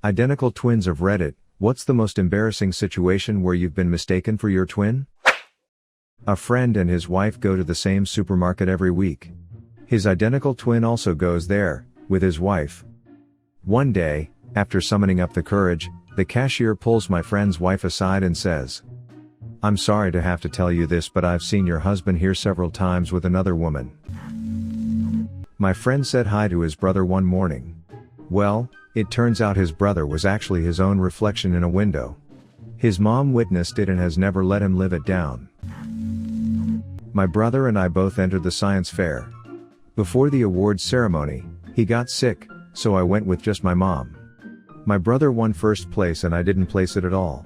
Identical twins of Reddit, what's the most embarrassing situation where you've been mistaken for your twin? A friend and his wife go to the same supermarket every week. His identical twin also goes there, with his wife. One day, after summoning up the courage, the cashier pulls my friend's wife aside and says, "I'm sorry to have to tell you this, but I've seen your husband here several times with another woman." My friend said hi to his brother one morning. Well, it turns out his brother was actually his own reflection in a window. His mom witnessed it and has never let him live it down. My brother and I both entered the science fair. Before the awards ceremony, he got sick, so I went with just my mom. My brother won first place and I didn't place it at all.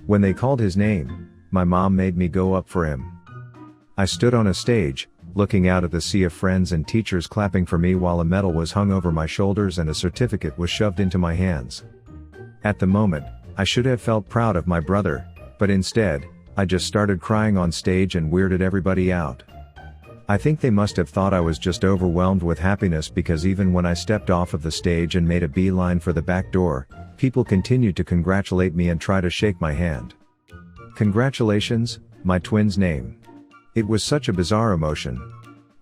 When they called his name, my mom made me go up for him. I stood on a stage, looking out at the sea of friends and teachers clapping for me while a medal was hung over my shoulders and a certificate was shoved into my hands. At the moment, I should have felt proud of my brother, but instead, I just started crying on stage and weirded everybody out. I think they must have thought I was just overwhelmed with happiness, because even when I stepped off of the stage and made a beeline for the back door, people continued to congratulate me and try to shake my hand. Congratulations, my twin's name. It was such a bizarre emotion.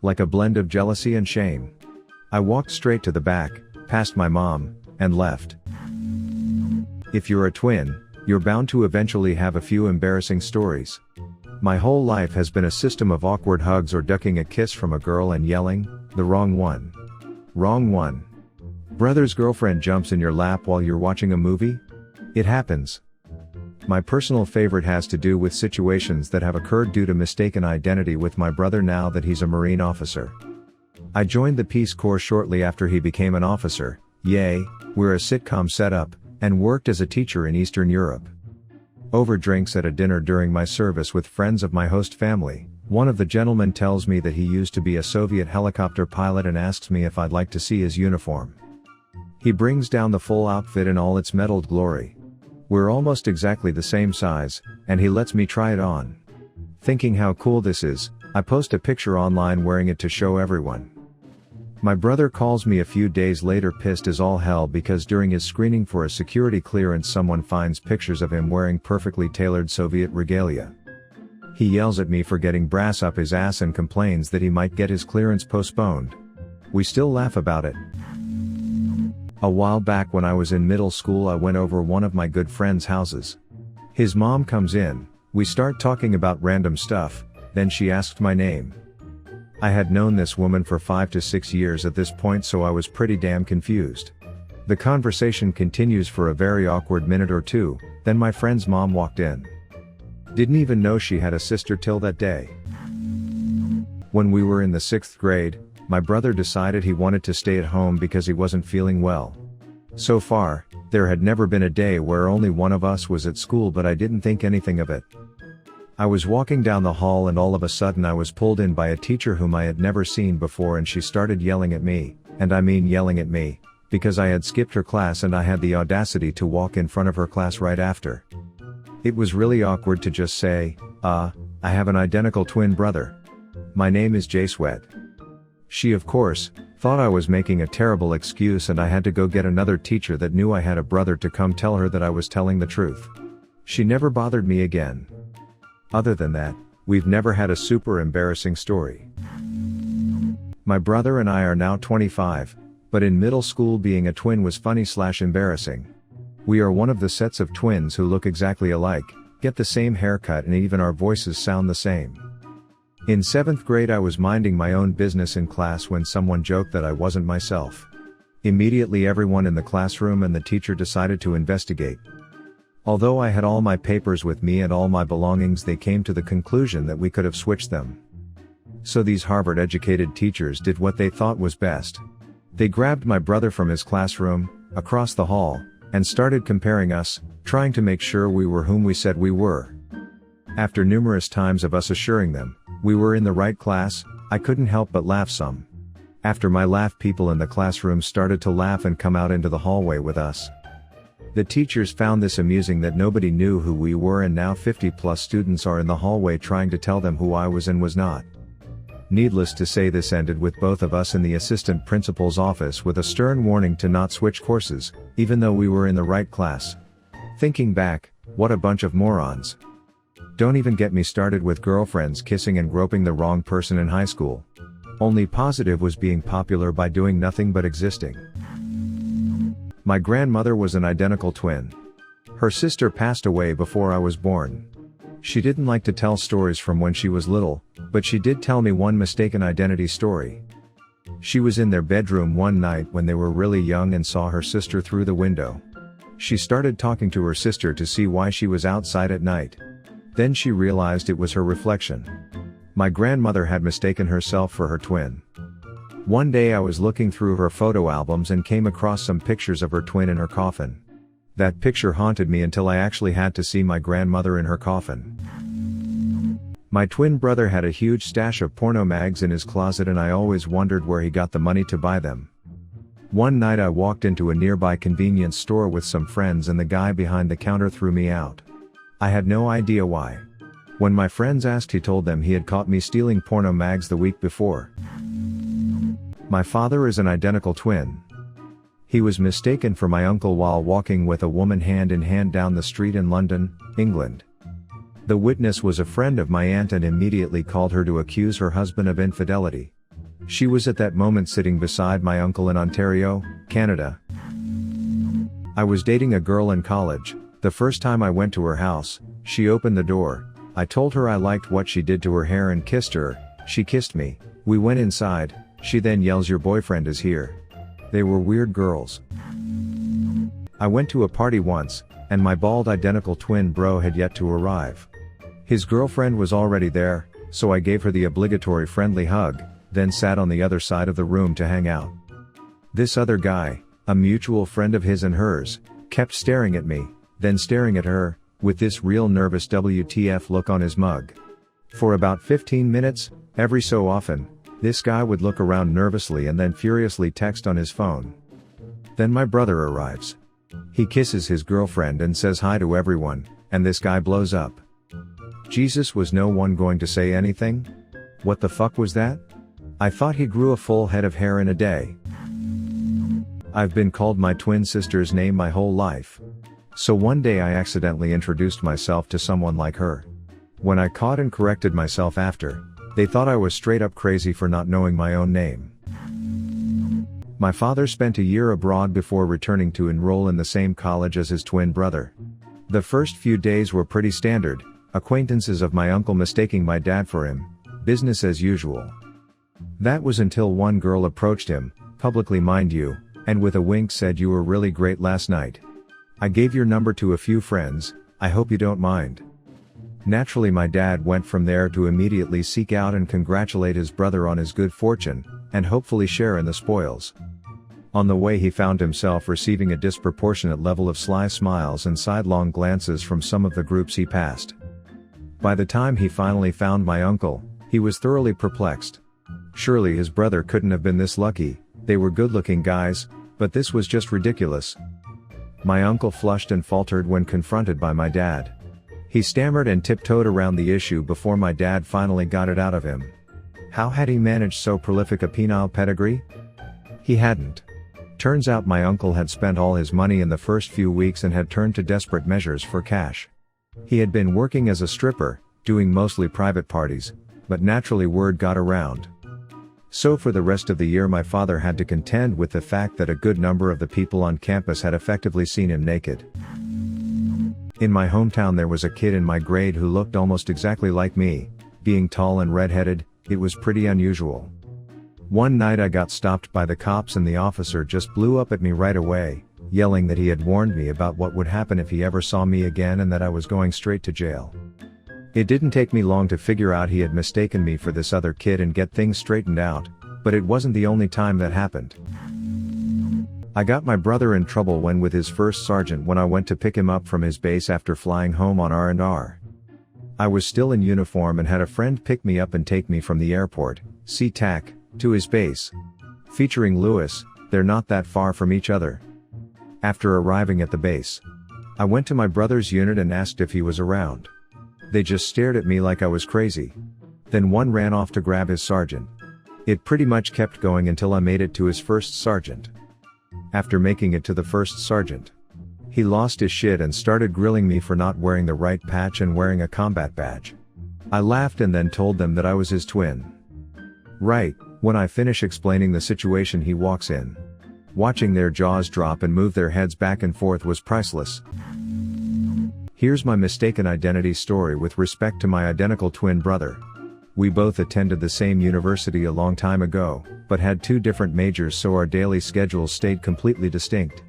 Like a blend of jealousy and shame. I walked straight to the back, past my mom, and left. If you're a twin, you're bound to eventually have a few embarrassing stories. My whole life has been a system of awkward hugs or ducking a kiss from a girl and yelling, "The wrong one. Wrong one." Brother's girlfriend jumps in your lap while you're watching a movie? It happens. My personal favorite has to do with situations that have occurred due to mistaken identity with my brother now that he's a Marine officer. I joined the Peace Corps shortly after he became an officer, yay, we're a sitcom setup, and worked as a teacher in Eastern Europe. Over drinks at a dinner during my service with friends of my host family, one of the gentlemen tells me that he used to be a Soviet helicopter pilot and asks me if I'd like to see his uniform. He brings down the full outfit in all its medaled glory. We're almost exactly the same size, and he lets me try it on. Thinking how cool this is, I post a picture online wearing it to show everyone. My brother calls me a few days later pissed as all hell because during his screening for a security clearance someone finds pictures of him wearing perfectly tailored Soviet regalia. He yells at me for getting brass up his ass and complains that he might get his clearance postponed. We still laugh about it. A while back when I was in middle school, I went over one of my good friend's houses. His mom comes in, we start talking about random stuff, then she asked my name. I had known this woman for 5 to 6 years at this point, so I was pretty damn confused. The conversation continues for a very awkward minute or two, then my friend's mom walked in. Didn't even know she had a sister till that day. When we were in the 6th grade, my brother decided he wanted to stay at home because he wasn't feeling well. So far, there had never been a day where only one of us was at school, but I didn't think anything of it. I was walking down the hall and all of a sudden I was pulled in by a teacher whom I had never seen before, and she started yelling at me, and I mean yelling at me, because I had skipped her class and I had the audacity to walk in front of her class right after. It was really awkward to just say, I have an identical twin brother. My name is Jay Sweat. She of course, thought I was making a terrible excuse and I had to go get another teacher that knew I had a brother to come tell her that I was telling the truth. She never bothered me again. Other than that, we've never had a super embarrassing story. My brother and I are now 25, but in middle school being a twin was funny/embarrassing. We are one of the sets of twins who look exactly alike, get the same haircut, and even our voices sound the same. In 7th grade I was minding my own business in class when someone joked that I wasn't myself. Immediately everyone in the classroom and the teacher decided to investigate. Although I had all my papers with me and all my belongings, they came to the conclusion that we could have switched them. So these Harvard-educated teachers did what they thought was best. They grabbed my brother from his classroom, across the hall, and started comparing us, trying to make sure we were whom we said we were. After numerous times of us assuring them we were in the right class, I couldn't help but laugh some. After my laugh, people in the classroom started to laugh and come out into the hallway with us. The teachers found this amusing that nobody knew who we were, and now 50+ students are in the hallway trying to tell them who I was and was not. Needless to say, this ended with both of us in the assistant principal's office with a stern warning to not switch courses, even though we were in the right class. Thinking back, what a bunch of morons. Don't even get me started with girlfriends kissing and groping the wrong person in high school. Only positive was being popular by doing nothing but existing. My grandmother was an identical twin. Her sister passed away before I was born. She didn't like to tell stories from when she was little, but she did tell me one mistaken identity story. She was in their bedroom one night when they were really young and saw her sister through the window. She started talking to her sister to see why she was outside at night. Then she realized it was her reflection. My grandmother had mistaken herself for her twin. One day I was looking through her photo albums and came across some pictures of her twin in her coffin. That picture haunted me until I actually had to see my grandmother in her coffin. My twin brother had a huge stash of porno mags in his closet, and I always wondered where he got the money to buy them. One night I walked into a nearby convenience store with some friends and the guy behind the counter threw me out. I had no idea why. When my friends asked, he told them he had caught me stealing porno mags the week before. My father is an identical twin. He was mistaken for my uncle while walking with a woman hand in hand down the street in London, England. The witness was a friend of my aunt and immediately called her to accuse her husband of infidelity. She was at that moment sitting beside my uncle in Ontario, Canada. I was dating a girl in college. The first time I went to her house, she opened the door. I told her I liked what she did to her hair and kissed her. She kissed me. We went inside. She then yells, "Your boyfriend is here." They were weird girls. I went to a party once, and my bald identical twin bro had yet to arrive. His girlfriend was already there, so I gave her the obligatory friendly hug, then sat on the other side of the room to hang out. This other guy, a mutual friend of his and hers, kept staring at me, then staring at her, with this real nervous WTF look on his mug. For about 15 minutes, every so often, this guy would look around nervously and then furiously text on his phone. Then my brother arrives. He kisses his girlfriend and says hi to everyone, and this guy blows up. Jesus, was no one going to say anything? What the fuck was that? I thought he grew a full head of hair in a day. I've been called my twin sister's name my whole life. So one day I accidentally introduced myself to someone like her. When I caught and corrected myself after, they thought I was straight up crazy for not knowing my own name. My father spent a year abroad before returning to enroll in the same college as his twin brother. The first few days were pretty standard, acquaintances of my uncle mistaking my dad for him, business as usual. That was until one girl approached him, publicly mind you, and with a wink said, "You were really great last night. I gave your number to a few friends, I hope you don't mind." Naturally my dad went from there to immediately seek out and congratulate his brother on his good fortune, and hopefully share in the spoils. On the way he found himself receiving a disproportionate level of sly smiles and sidelong glances from some of the groups he passed. By the time he finally found my uncle, he was thoroughly perplexed. Surely his brother couldn't have been this lucky, they were good-looking guys, but this was just ridiculous. My uncle flushed and faltered when confronted by my dad. He stammered and tiptoed around the issue before my dad finally got it out of him. How had he managed so prolific a penile pedigree? He hadn't. Turns out my uncle had spent all his money in the first few weeks and had turned to desperate measures for cash. He had been working as a stripper, doing mostly private parties, but naturally word got around. So for the rest of the year my father had to contend with the fact that a good number of the people on campus had effectively seen him naked. In my hometown there was a kid in my grade who looked almost exactly like me. Being tall and red-headed, it was pretty unusual. One night I got stopped by the cops and the officer just blew up at me right away, yelling that he had warned me about what would happen if he ever saw me again and that I was going straight to jail. It didn't take me long to figure out he had mistaken me for this other kid and get things straightened out, but it wasn't the only time that happened. I got my brother in trouble when with his first sergeant when I went to pick him up from his base after flying home on R&R. I was still in uniform and had a friend pick me up and take me from the airport, SeaTac, to his base. Featuring Lewis, they're not that far from each other. After arriving at the base, I went to my brother's unit and asked if he was around. They just stared at me like I was crazy. Then one ran off to grab his sergeant. It pretty much kept going until I made it to his first sergeant. After making it to the first sergeant, he lost his shit and started grilling me for not wearing the right patch and wearing a combat badge. I laughed and then told them that I was his twin. Right, when I finish explaining the situation, he walks in. Watching their jaws drop and move their heads back and forth was priceless. Here's my mistaken identity story with respect to my identical twin brother. We both attended the same university a long time ago, but had two different majors, so our daily schedules stayed completely distinct.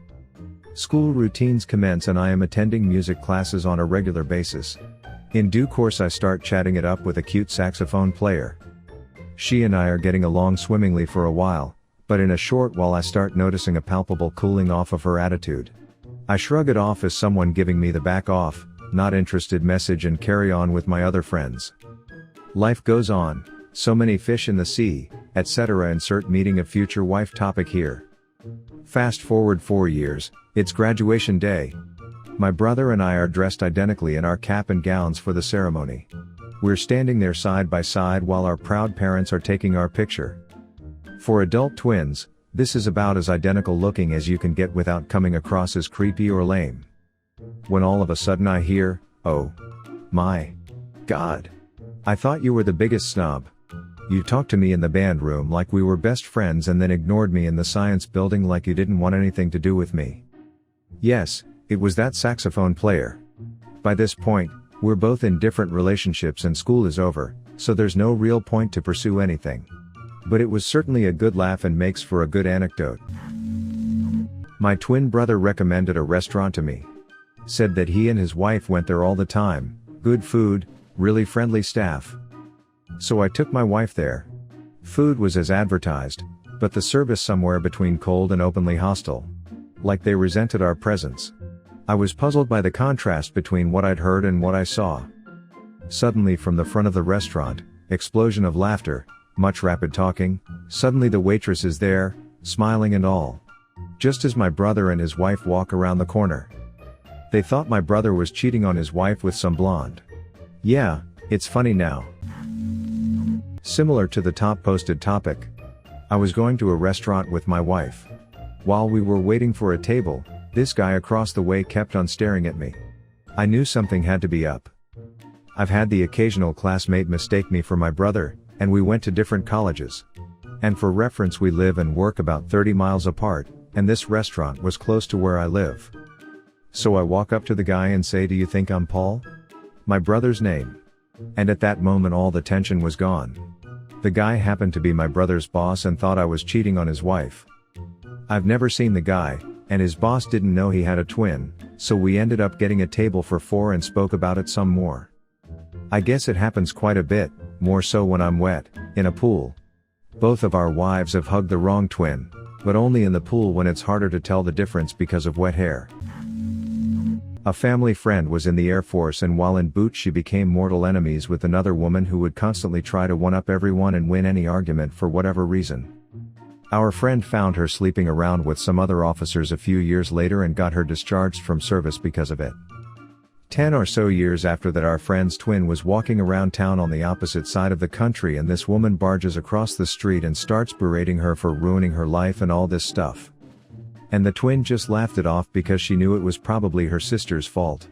School routines commence and I am attending music classes on a regular basis. In due course I start chatting it up with a cute saxophone player. She and I are getting along swimmingly for a while, but in a short while I start noticing a palpable cooling off of her attitude. I shrug it off as someone giving me the back off, not interested message and carry on with my other friends. Life goes on, so many fish in the sea, etc. Insert meeting of future wife topic here. Fast forward 4 years, it's graduation day. My brother and I are dressed identically in our cap and gowns for the ceremony. We're standing there side by side while our proud parents are taking our picture. For adult twins, this is about as identical looking as you can get without coming across as creepy or lame. When all of a sudden I hear, "Oh my God. I thought you were the biggest snob. You talked to me in the band room like we were best friends and then ignored me in the science building like you didn't want anything to do with me." Yes, it was that saxophone player. By this point, we're both in different relationships and school is over, so there's no real point to pursue anything. But it was certainly a good laugh and makes for a good anecdote. My twin brother recommended a restaurant to me. Said that he and his wife went there all the time, good food, really friendly staff. So I took my wife there. Food was as advertised, but the service somewhere between cold and openly hostile. Like they resented our presence. I was puzzled by the contrast between what I'd heard and what I saw. Suddenly from the front of the restaurant, explosion of laughter, much rapid talking, suddenly the waitress is there, smiling and all. Just as my brother and his wife walk around the corner. They thought my brother was cheating on his wife with some blonde. Yeah, it's funny now. Similar to the top posted topic. I was going to a restaurant with my wife. While we were waiting for a table, this guy across the way kept on staring at me. I knew something had to be up. I've had the occasional classmate mistake me for my brother, and we went to different colleges. And for reference, we live and work about 30 miles apart, and this restaurant was close to where I live. So I walk up to the guy and say, "Do you think I'm Paul?" My brother's name. And at that moment all the tension was gone. The guy happened to be my brother's boss and thought I was cheating on his wife. I've never seen the guy, and his boss didn't know he had a twin, so we ended up getting a table for 4 and spoke about it some more. I guess it happens quite a bit, more so when I'm wet, in a pool. Both of our wives have hugged the wrong twin, but only in the pool when it's harder to tell the difference because of wet hair. A family friend was in the Air Force, and while in boot she became mortal enemies with another woman who would constantly try to one-up everyone and win any argument for whatever reason. Our friend found her sleeping around with some other officers a few years later and got her discharged from service because of it. 10 or so years after that, our friend's twin was walking around town on the opposite side of the country, and this woman barges across the street and starts berating her for ruining her life and all this stuff. And the twin just laughed it off because she knew it was probably her sister's fault.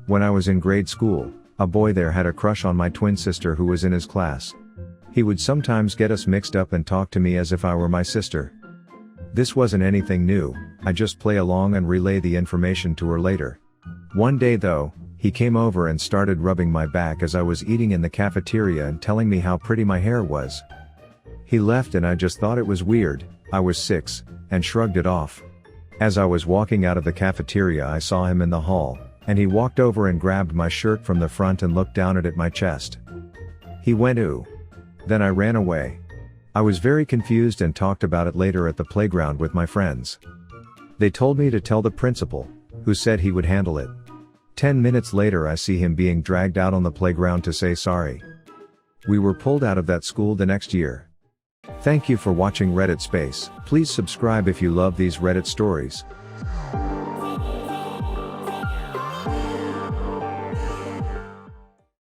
When I was in grade school, a boy there had a crush on my twin sister who was in his class. He would sometimes get us mixed up and talk to me as if I were my sister. This wasn't anything new, I just play along and relay the information to her later. One day though, he came over and started rubbing my back as I was eating in the cafeteria and telling me how pretty my hair was. He left and I just thought it was weird, I was 6, and shrugged it off. As I was walking out of the cafeteria I saw him in the hall, and he walked over and grabbed my shirt from the front and looked down at my chest. He went ooh. Then I ran away. I was very confused and talked about it later at the playground with my friends. They told me to tell the principal, who said he would handle it. 10 minutes later I see him being dragged out on the playground to say sorry. We were pulled out of that school the next year. Thank you for watching Reddit Space. Please subscribe if you love these Reddit stories.